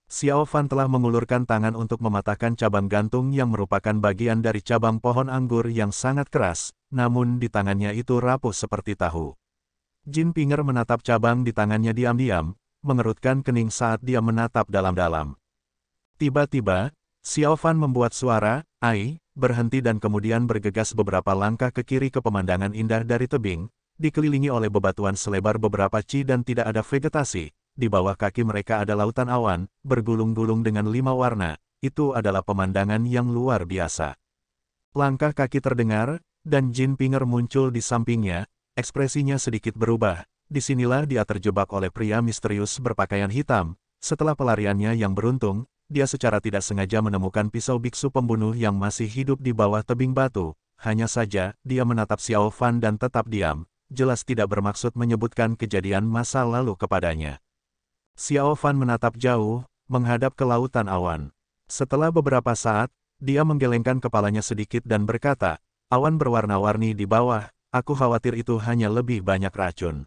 Xiao Fan telah mengulurkan tangan untuk mematahkan cabang gantung yang merupakan bagian dari cabang pohon anggur yang sangat keras, namun di tangannya itu rapuh seperti tahu. Jin Pinger menatap cabang di tangannya diam-diam, mengerutkan kening saat dia menatap dalam-dalam. Tiba-tiba, Xiao Fan membuat suara, "Ai," berhenti dan kemudian bergegas beberapa langkah ke kiri ke pemandangan indah dari tebing, dikelilingi oleh bebatuan selebar beberapa ci dan tidak ada vegetasi, di bawah kaki mereka ada lautan awan, bergulung-gulung dengan 5 warna. Itu adalah pemandangan yang luar biasa. Langkah kaki terdengar, dan Jin Pinger muncul di sampingnya, ekspresinya sedikit berubah. Disinilah dia terjebak oleh pria misterius berpakaian hitam. Setelah pelariannya yang beruntung, dia secara tidak sengaja menemukan pisau biksu pembunuh yang masih hidup di bawah tebing batu. Hanya saja, dia menatap Xiao Fan dan tetap diam. Jelas tidak bermaksud menyebutkan kejadian masa lalu kepadanya. Xiao Fan menatap jauh, menghadap ke lautan awan. Setelah beberapa saat, dia menggelengkan kepalanya sedikit dan berkata, awan berwarna-warni di bawah, aku khawatir itu hanya lebih banyak racun.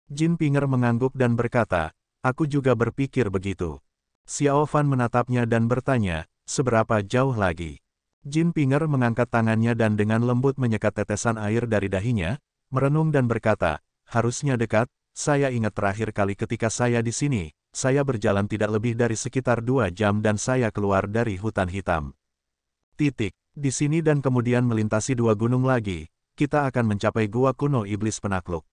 Jin Pinger mengangguk dan berkata, aku juga berpikir begitu. Xiao Fan menatapnya dan bertanya, seberapa jauh lagi? Jin Pinger mengangkat tangannya dan dengan lembut menyekat tetesan air dari dahinya, merenung dan berkata, harusnya dekat, saya ingat terakhir kali ketika saya di sini, saya berjalan tidak lebih dari sekitar 2 jam dan saya keluar dari hutan hitam. Di sini dan kemudian melintasi 2 gunung lagi, kita akan mencapai gua kuno iblis penakluk.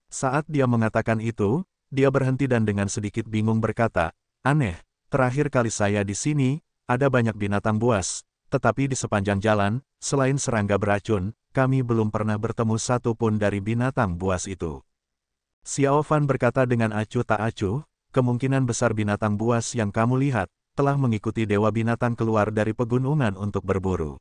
Saat dia mengatakan itu, dia berhenti dan dengan sedikit bingung berkata, aneh, terakhir kali saya di sini, ada banyak binatang buas, tetapi di sepanjang jalan, selain serangga beracun, kami belum pernah bertemu satu pun dari binatang buas itu. Xiao Fan berkata dengan acuh tak acuh, kemungkinan besar binatang buas yang kamu lihat, telah mengikuti Dewa Binatang keluar dari pegunungan untuk berburu.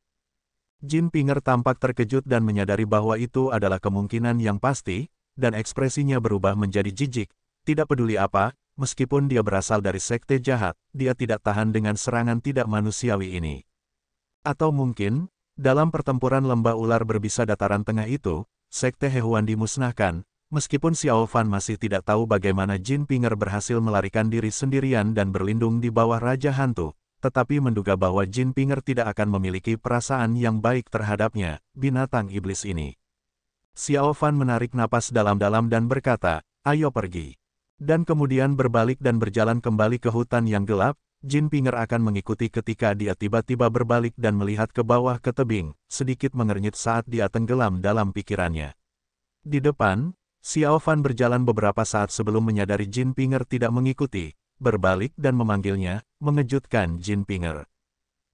Jin Pinger tampak terkejut dan menyadari bahwa itu adalah kemungkinan yang pasti, dan ekspresinya berubah menjadi jijik. Tidak peduli apa, meskipun dia berasal dari sekte jahat, dia tidak tahan dengan serangan tidak manusiawi ini. Atau mungkin, dalam pertempuran lembah ular berbisa dataran tengah itu, sekte Hehuan dimusnahkan. Meskipun Xiao Fan masih tidak tahu bagaimana Jin Pinger berhasil melarikan diri sendirian dan berlindung di bawah Raja Hantu, tetapi menduga bahwa Jin Pinger tidak akan memiliki perasaan yang baik terhadapnya, binatang iblis ini. Xiao Fan menarik napas dalam-dalam dan berkata, ayo pergi. Dan kemudian berbalik dan berjalan kembali ke hutan yang gelap. Jin Pinger akan mengikuti ketika dia tiba-tiba berbalik dan melihat ke bawah ke tebing, sedikit mengernyit saat dia tenggelam dalam pikirannya. Di depan, Xiao Fan berjalan beberapa saat sebelum menyadari Jin Pinger tidak mengikuti, berbalik dan memanggilnya, mengejutkan Jin Pinger.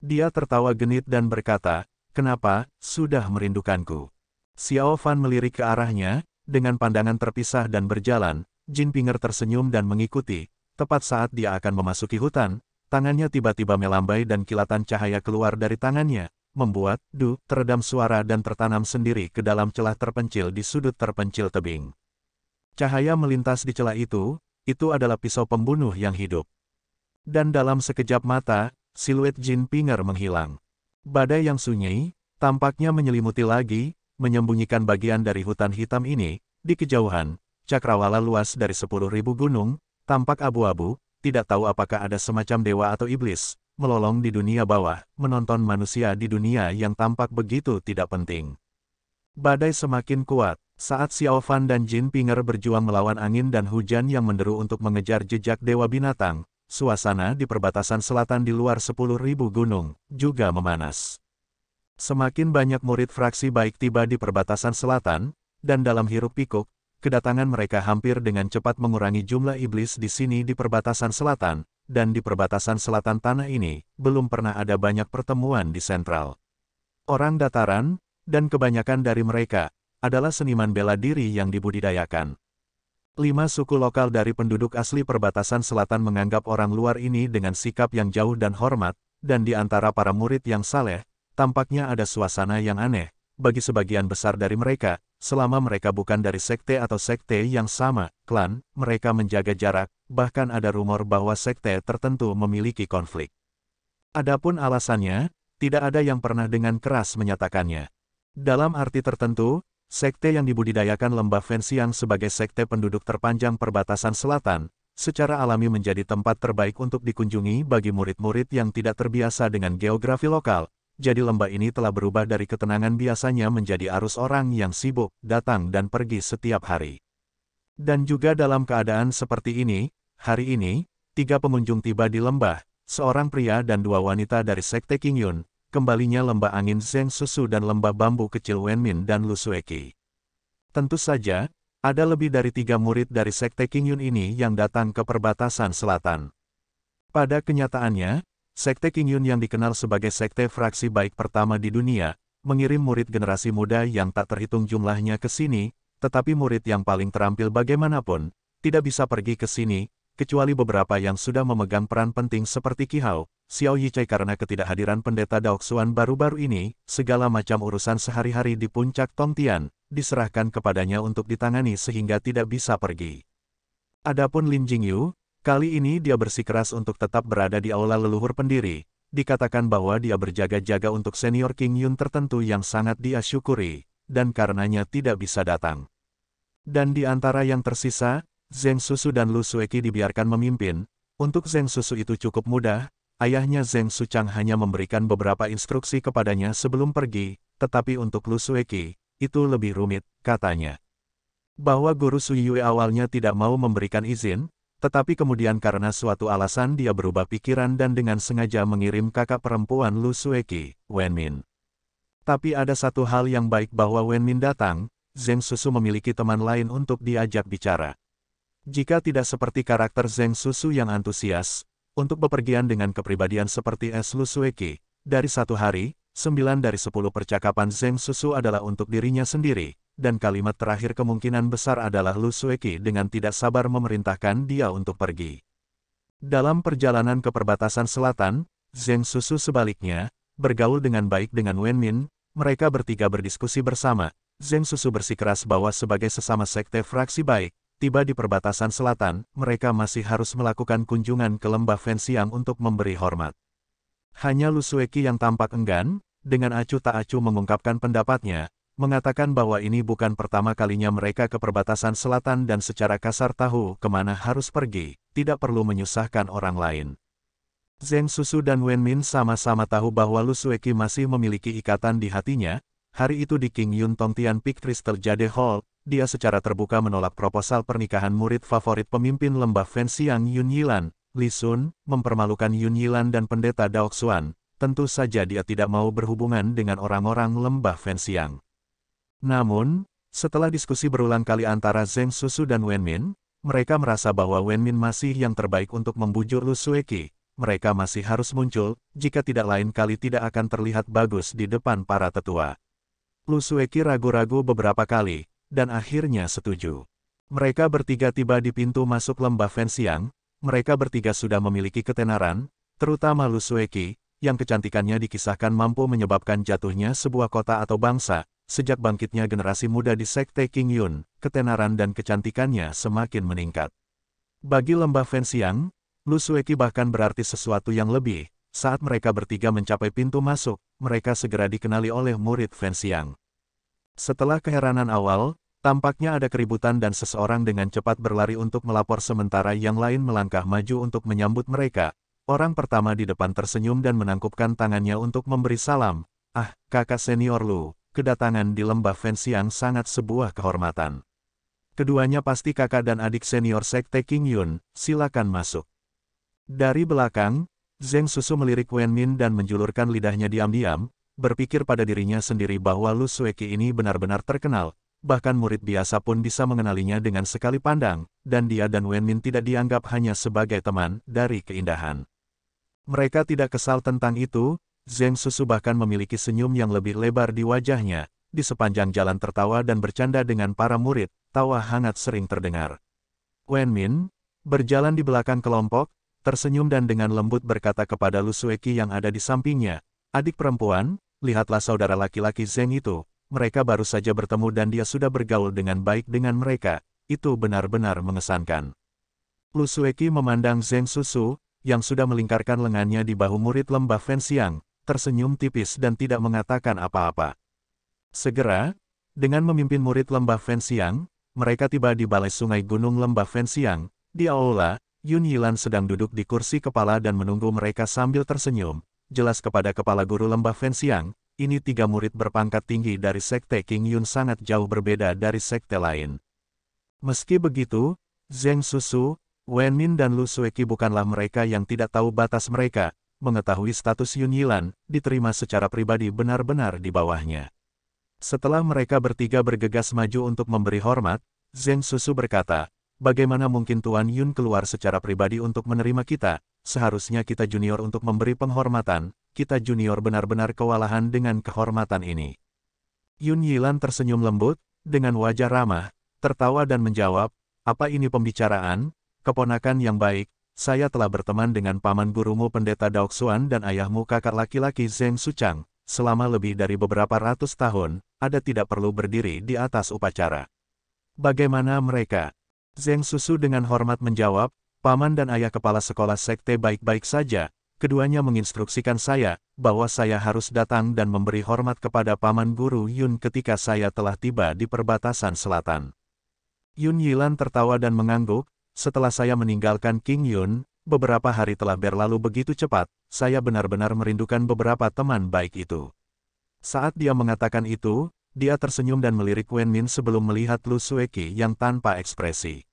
Dia tertawa genit dan berkata, kenapa, sudah merindukanku. Xiao Fan melirik ke arahnya, dengan pandangan terpisah dan berjalan, Jin Pinger tersenyum dan mengikuti, tepat saat dia akan memasuki hutan. Tangannya tiba-tiba melambai dan kilatan cahaya keluar dari tangannya, membuat, teredam suara dan tertanam sendiri ke dalam celah terpencil di sudut terpencil tebing. Cahaya melintas di celah itu adalah pisau pembunuh yang hidup. Dan dalam sekejap mata, siluet Jin Pinger menghilang. Badai yang sunyi, tampaknya menyelimuti lagi, menyembunyikan bagian dari hutan hitam ini. Di kejauhan, cakrawala luas dari 10.000 gunung, tampak abu-abu. Tidak tahu apakah ada semacam dewa atau iblis, melolong di dunia bawah, menonton manusia di dunia yang tampak begitu tidak penting. Badai semakin kuat, saat Xiao Fan dan Jin Pinger berjuang melawan angin dan hujan yang menderu untuk mengejar jejak Dewa Binatang, suasana di perbatasan selatan di luar 10.000 gunung, juga memanas. Semakin banyak murid fraksi baik tiba di perbatasan selatan, dan dalam hiruk pikuk, kedatangan mereka hampir dengan cepat mengurangi jumlah iblis di sini di perbatasan selatan, dan di perbatasan selatan tanah ini, belum pernah ada banyak pertemuan di sentral. Orang dataran, dan kebanyakan dari mereka, adalah seniman bela diri yang dibudidayakan. 5 suku lokal dari penduduk asli perbatasan selatan menganggap orang luar ini dengan sikap yang jauh dan hormat, dan di antara para murid yang saleh, tampaknya ada suasana yang aneh. Bagi sebagian besar dari mereka, selama mereka bukan dari sekte atau sekte yang sama, klan, mereka menjaga jarak, bahkan ada rumor bahwa sekte tertentu memiliki konflik. Adapun alasannya, tidak ada yang pernah dengan keras menyatakannya. Dalam arti tertentu, sekte yang dibudidayakan Lembah Fenxiang sebagai sekte penduduk terpanjang perbatasan selatan, secara alami menjadi tempat terbaik untuk dikunjungi bagi murid-murid yang tidak terbiasa dengan geografi lokal. Jadi lembah ini telah berubah dari ketenangan biasanya menjadi arus orang yang sibuk, datang dan pergi setiap hari. Dan juga dalam keadaan seperti ini, hari ini, 3 pengunjung tiba di lembah, seorang pria dan 2 wanita dari sekte Qingyun, kembalinya lembah angin Zheng Susu dan lembah bambu kecil Wenmin dan Lusueki. Tentu saja, Ada lebih dari 3 murid dari Sekte Qingyun ini yang datang ke perbatasan selatan. Pada kenyataannya, Sekte Qingyun yang dikenal sebagai sekte fraksi baik pertama di dunia, mengirim murid generasi muda yang tak terhitung jumlahnya ke sini, tetapi murid yang paling terampil bagaimanapun, tidak bisa pergi ke sini, kecuali beberapa yang sudah memegang peran penting seperti Qi Hao, Xiao Yichai. Karena ketidakhadiran pendeta Daoxuan baru-baru ini, segala macam urusan sehari-hari di puncak Tongtian, diserahkan kepadanya untuk ditangani sehingga tidak bisa pergi. Adapun Lin Jingyu, kali ini dia bersikeras untuk tetap berada di aula leluhur pendiri, dikatakan bahwa dia berjaga-jaga untuk senior Qingyun tertentu yang sangat dia syukuri, dan karenanya tidak bisa datang. Dan di antara yang tersisa, Zheng Susu dan Lu Sueki dibiarkan memimpin. Untuk Zheng Susu itu cukup mudah, ayahnya Zheng Suchang hanya memberikan beberapa instruksi kepadanya sebelum pergi, tetapi untuk Lu Sueki, itu lebih rumit, katanya. Bahwa guru Sui Yue awalnya tidak mau memberikan izin, tetapi kemudian karena suatu alasan dia berubah pikiran dan dengan sengaja mengirim kakak perempuan Lu Sueki, Wenmin. Tapi ada satu hal yang baik bahwa Wenmin datang, Zheng Susu memiliki teman lain untuk diajak bicara. Jika tidak seperti karakter Zheng Susu yang antusias, untuk bepergian dengan kepribadian seperti Lu Sueki, dari satu hari, 9 dari 10 percakapan Zheng Susu adalah untuk dirinya sendiri, dan kalimat terakhir kemungkinan besar adalah Lu Sueki dengan tidak sabar memerintahkan dia untuk pergi. Dalam perjalanan ke perbatasan selatan, Zheng Susu sebaliknya, bergaul dengan baik dengan Wenmin, mereka bertiga berdiskusi bersama. Zheng Susu bersikeras bahwa sebagai sesama sekte fraksi baik, tiba di perbatasan selatan, mereka masih harus melakukan kunjungan ke lembah Fenxiang untuk memberi hormat. Hanya Lu Sueki yang tampak enggan, dengan acuh tak acuh mengungkapkan pendapatnya, mengatakan bahwa ini bukan pertama kalinya mereka ke perbatasan selatan dan secara kasar tahu kemana harus pergi, tidak perlu menyusahkan orang lain. Zheng Susu dan Wenmin sama-sama tahu bahwa Lu Sueki masih memiliki ikatan di hatinya. Hari itu di Qingyun Tongtian Peak Crystal Jade Hall, dia secara terbuka menolak proposal pernikahan murid favorit pemimpin lembah Fenxiang Yun Yilan, Li Sun, mempermalukan Yun Yilan dan pendeta Daoxuan. Tentu saja dia tidak mau berhubungan dengan orang-orang lembah Fenxiang. Namun, setelah diskusi berulang kali antara Zheng Susu dan Wenmin, mereka merasa bahwa Wenmin masih yang terbaik untuk membujuk Lu Sueki. Mereka masih harus muncul, jika tidak lain kali tidak akan terlihat bagus di depan para tetua. Lu Sueki ragu-ragu beberapa kali, dan akhirnya setuju. Mereka bertiga tiba di pintu masuk lembah Fenxiang. Mereka bertiga sudah memiliki ketenaran, terutama Lu Sueki, yang kecantikannya dikisahkan mampu menyebabkan jatuhnya sebuah kota atau bangsa. Sejak bangkitnya generasi muda di Sekte Qingyun, ketenaran dan kecantikannya semakin meningkat. Bagi lembah Fenxiang, Lu Sueki bahkan berarti sesuatu yang lebih. Saat mereka bertiga mencapai pintu masuk, mereka segera dikenali oleh murid Fenxiang. Setelah keheranan awal, tampaknya ada keributan dan seseorang dengan cepat berlari untuk melapor sementara yang lain melangkah maju untuk menyambut mereka. Orang pertama di depan tersenyum dan menangkupkan tangannya untuk memberi salam. Ah, kakak senior Lu, kedatangan di lembah Fenxiang sangat sebuah kehormatan. Keduanya pasti kakak dan adik senior Sekte Qingyun, silakan masuk. Dari belakang, Zheng Susu melirik Wenmin dan menjulurkan lidahnya diam-diam, berpikir pada dirinya sendiri bahwa Lu Sueki ini benar-benar terkenal. Bahkan murid biasa pun bisa mengenalinya dengan sekali pandang, dan dia dan Wenmin tidak dianggap hanya sebagai teman dari keindahan. Mereka tidak kesal tentang itu, Zheng Susu bahkan memiliki senyum yang lebih lebar di wajahnya, di sepanjang jalan tertawa dan bercanda dengan para murid, tawa hangat sering terdengar. Wenmin, berjalan di belakang kelompok, tersenyum dan dengan lembut berkata kepada Lu Sueki yang ada di sampingnya, adik perempuan, lihatlah saudara laki-laki Zheng itu. Mereka baru saja bertemu dan dia sudah bergaul dengan baik dengan mereka, itu benar-benar mengesankan. Lu Sueki memandang Zheng Susu, yang sudah melingkarkan lengannya di bahu murid lembah Fenxiang, tersenyum tipis dan tidak mengatakan apa-apa. Segera, dengan memimpin murid lembah Fenxiang, mereka tiba di balai sungai gunung lembah Fenxiang. Di aula, Yun Yilan sedang duduk di kursi kepala dan menunggu mereka sambil tersenyum, jelas kepada kepala guru lembah Fenxiang. Ini 3 murid berpangkat tinggi dari Sekte Qingyun sangat jauh berbeda dari sekte lain. Meski begitu, Zheng Susu, Wenmin dan Lu Sueki bukanlah mereka yang tidak tahu batas mereka, mengetahui status Yun Yilan, diterima secara pribadi benar-benar di bawahnya. Setelah mereka bertiga bergegas maju untuk memberi hormat, Zheng Susu berkata, bagaimana mungkin Tuan Yun keluar secara pribadi untuk menerima kita? Seharusnya kita junior untuk memberi penghormatan, kita junior benar-benar kewalahan dengan kehormatan ini. Yun Yilan tersenyum lembut, dengan wajah ramah, tertawa dan menjawab, apa ini pembicaraan? Keponakan yang baik, saya telah berteman dengan paman gurumu pendeta Daoxuan dan ayahmu kakak laki-laki Zheng Suchang, selama lebih dari beberapa ratus tahun, ada tidak perlu berdiri di atas upacara. Bagaimana mereka? Zheng Susu dengan hormat menjawab, paman dan ayah kepala sekolah sekte baik-baik saja, keduanya menginstruksikan saya, bahwa saya harus datang dan memberi hormat kepada paman guru Yun ketika saya telah tiba di perbatasan selatan. Yun Yilan tertawa dan mengangguk, setelah saya meninggalkan King Yun, beberapa hari telah berlalu begitu cepat, saya benar-benar merindukan beberapa teman baik itu. Saat dia mengatakan itu, dia tersenyum dan melirik Wen Min sebelum melihat Lu Sueki yang tanpa ekspresi.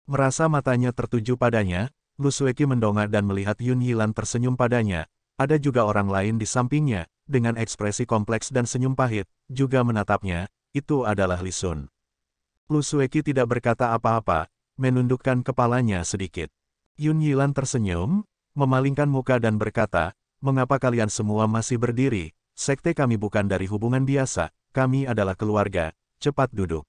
Merasa matanya tertuju padanya, Lu Sueki mendongak dan melihat Yun Yilan tersenyum padanya. Ada juga orang lain di sampingnya, dengan ekspresi kompleks dan senyum pahit, juga menatapnya, itu adalah Li Sun. Lu Sueki tidak berkata apa-apa, menundukkan kepalanya sedikit. Yun Yilan tersenyum, memalingkan muka dan berkata, mengapa kalian semua masih berdiri? Sekte kami bukan dari hubungan biasa, kami adalah keluarga, cepat duduk.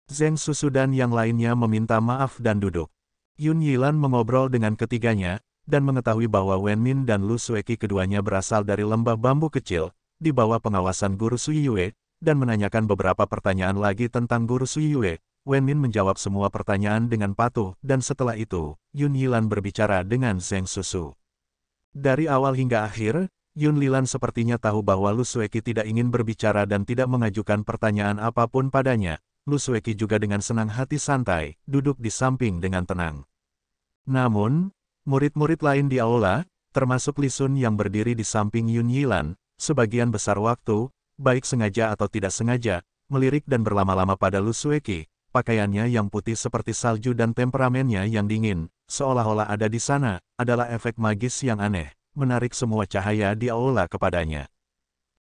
Zheng Susu dan yang lainnya meminta maaf dan duduk. Yun Yilan mengobrol dengan ketiganya, dan mengetahui bahwa Wen Min dan Lu Sueki keduanya berasal dari lembah bambu kecil, di bawah pengawasan Guru Sui Yue, dan menanyakan beberapa pertanyaan lagi tentang Guru Sui Yue. Wen Min menjawab semua pertanyaan dengan patuh, dan setelah itu, Yun Yilan berbicara dengan Zheng Susu. Dari awal hingga akhir, Yun Yilan sepertinya tahu bahwa Lu Sueki tidak ingin berbicara dan tidak mengajukan pertanyaan apapun padanya. Lu Sueki juga dengan senang hati santai, duduk di samping dengan tenang. Namun, murid-murid lain di aula, termasuk Li Sun yang berdiri di samping Yun Yilan, sebagian besar waktu, baik sengaja atau tidak sengaja, melirik dan berlama-lama pada Lu Sueki. Pakaiannya yang putih seperti salju dan temperamennya yang dingin, seolah-olah ada di sana, adalah efek magis yang aneh, menarik semua cahaya di aula kepadanya.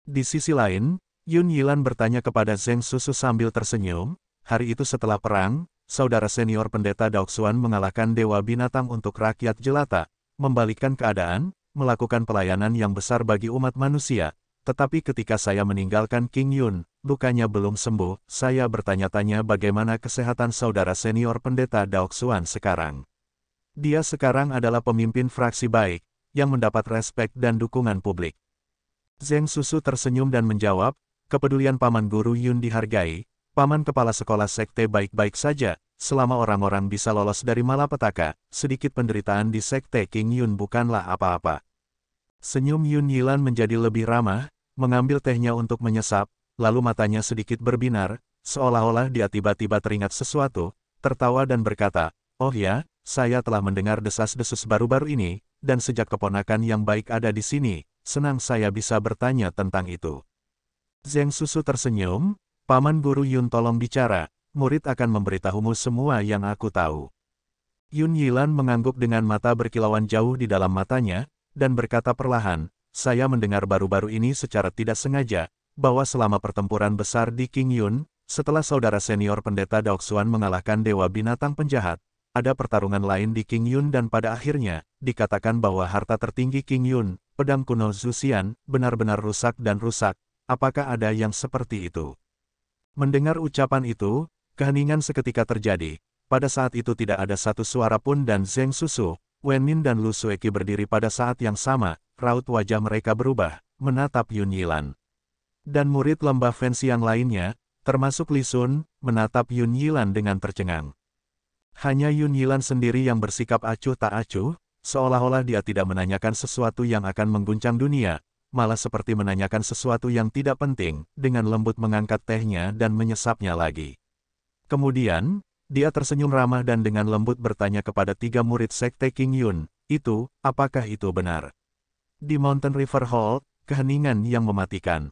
Di sisi lain, Yun Yilan bertanya kepada Zheng Susu sambil tersenyum, hari itu setelah perang, saudara senior pendeta Daoxuan mengalahkan Dewa Binatang untuk rakyat jelata, membalikkan keadaan, melakukan pelayanan yang besar bagi umat manusia. Tetapi ketika saya meninggalkan King Yun, lukanya belum sembuh, saya bertanya-tanya bagaimana kesehatan saudara senior pendeta Daoxuan sekarang. Dia sekarang adalah pemimpin fraksi baik, yang mendapat respek dan dukungan publik. Zheng Susu tersenyum dan menjawab, kepedulian paman guru Yun dihargai, paman kepala sekolah sekte baik-baik saja, selama orang-orang bisa lolos dari malapetaka, sedikit penderitaan di sekte King Yun bukanlah apa-apa. Senyum Yun Yilan menjadi lebih ramah, mengambil tehnya untuk menyesap, lalu matanya sedikit berbinar, seolah-olah dia tiba-tiba teringat sesuatu, tertawa dan berkata, oh ya, saya telah mendengar desas-desus baru-baru ini, dan sejak keponakan yang baik ada di sini, senang saya bisa bertanya tentang itu. Zheng Susu tersenyum, paman guru Yun tolong bicara, murid akan memberitahumu semua yang aku tahu. Yun Yilan mengangguk dengan mata berkilauan jauh di dalam matanya, dan berkata perlahan, saya mendengar baru-baru ini secara tidak sengaja, bahwa selama pertempuran besar di King Yun, setelah saudara senior pendeta Daoxuan mengalahkan Dewa Binatang penjahat, ada pertarungan lain di King Yun dan pada akhirnya, dikatakan bahwa harta tertinggi King Yun, pedang kuno Zuxian, benar-benar rusak dan rusak. Apakah ada yang seperti itu? Mendengar ucapan itu, keheningan seketika terjadi. Pada saat itu tidak ada satu suara pun dan Zheng Susu, Wen Min dan Lu Sueki berdiri pada saat yang sama, raut wajah mereka berubah, menatap Yun Yilan. Dan murid lembah fancy yang lainnya, termasuk Li Sun, menatap Yun Yilan dengan tercengang. Hanya Yun Yilan sendiri yang bersikap acuh tak acuh, seolah-olah dia tidak menanyakan sesuatu yang akan mengguncang dunia, malah seperti menanyakan sesuatu yang tidak penting, dengan lembut mengangkat tehnya dan menyesapnya lagi. Kemudian, dia tersenyum ramah dan dengan lembut bertanya kepada 3 murid sekte King Yun, apakah itu benar? Di Mountain River Hall, keheningan yang mematikan.